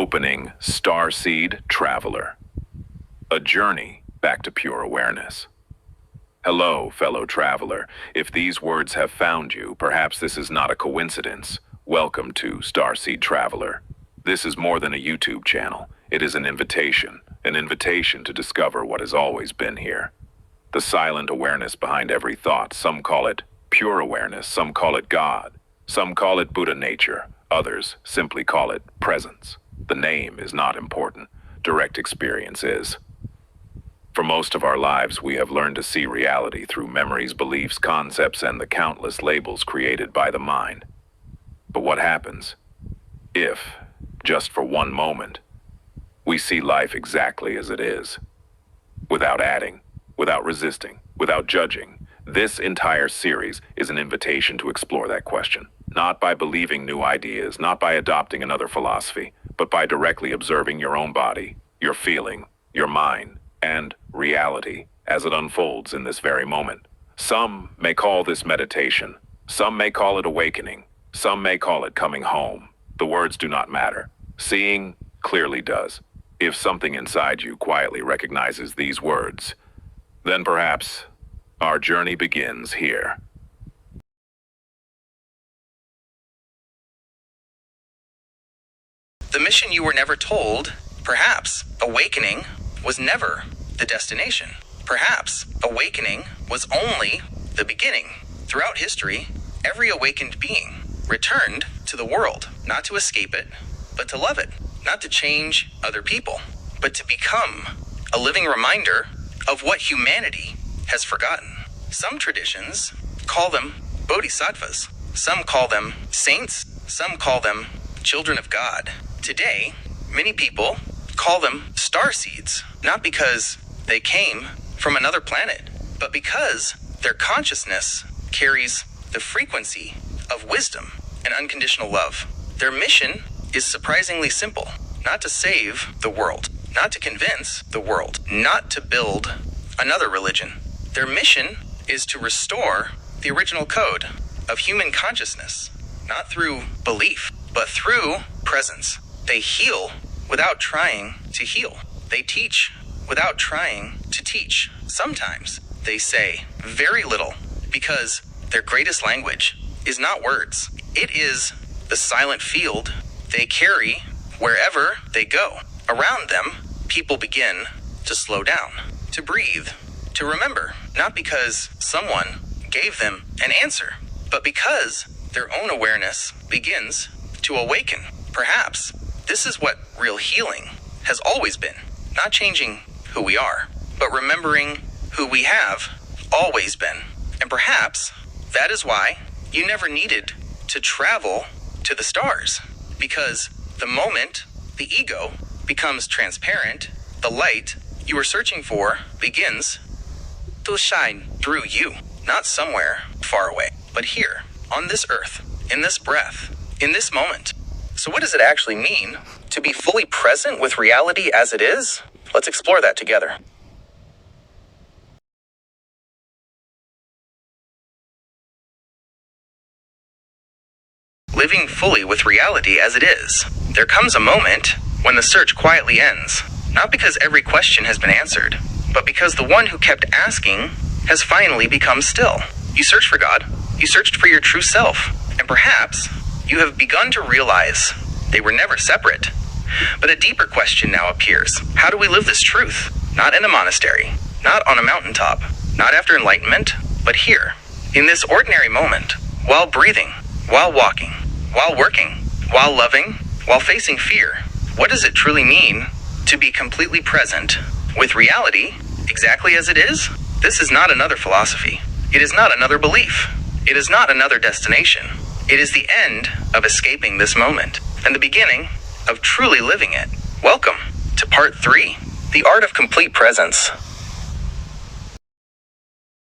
Opening Starseed Traveler. A journey back to pure awareness. Hello, fellow traveler. If these words have found you, perhaps this is not a coincidence. Welcome to Starseed Traveler. This is more than a YouTube channel. It is an invitation to discover what has always been here. The silent awareness behind every thought. Some call it pure awareness, some call it God, some call it Buddha nature, others simply call it presence. The name is not important. Direct experience is. For most of our lives, we have learned to see reality through memories, beliefs, concepts, and the countless labels created by the mind. But what happens if, just for one moment, we see life exactly as it is, without adding, without resisting, without judging? This entire series is an invitation to explore that question, not by believing new ideas, not by adopting another philosophy, but by directly observing your own body, your feeling, your mind, and reality as it unfolds in this very moment. Some may call this meditation, some may call it awakening, some may call it coming home. The words do not matter. Seeing clearly does. If something inside you quietly recognizes these words, then perhaps our journey begins here. The mission you were never told, perhaps awakening was never the destination. Perhaps awakening was only the beginning. Throughout history, every awakened being returned to the world, not to escape it, but to love it, not to change other people, but to become a living reminder of what humanity has forgotten. Some traditions call them bodhisattvas, some call them saints, some call them children of God. Today, many people call them starseeds, not because they came from another planet, but because their consciousness carries the frequency of wisdom and unconditional love. Their mission is surprisingly simple: not to save the world, not to convince the world, not to build another religion. Their mission is to restore the original code of human consciousness, not through belief, but through presence. They heal without trying to heal. They teach without trying to teach. Sometimes they say very little because their greatest language is not words. It is the silent field they carry wherever they go. Around them, people begin to slow down, to breathe, to remember, not because someone gave them an answer, but because their own awareness begins to awaken. Perhaps this is what real healing has always been, not changing who we are, but remembering who we have always been. And perhaps that is why you never needed to travel to the stars, because the moment the ego becomes transparent, the light you were searching for begins to shine through you, not somewhere far away, but here, on this earth, in this breath, in this moment. So what does it actually mean to be fully present with reality as it is? Let's explore that together. Living fully with reality as it is. There comes a moment when the search quietly ends, not because every question has been answered, but because the one who kept asking has finally become still. You searched for God, you searched for your true self, and perhaps you have begun to realize they were never separate. But a deeper question now appears. How do we live this truth? Not in a monastery, not on a mountaintop, not after enlightenment, but here, in this ordinary moment, while breathing, while walking, while working, while loving, while facing fear. What does it truly mean to be completely present with reality exactly as it is? This is not another philosophy. It is not another belief. It is not another destination. It is the end of escaping this moment and the beginning of truly living it. Welcome to part 3, the art of complete presence.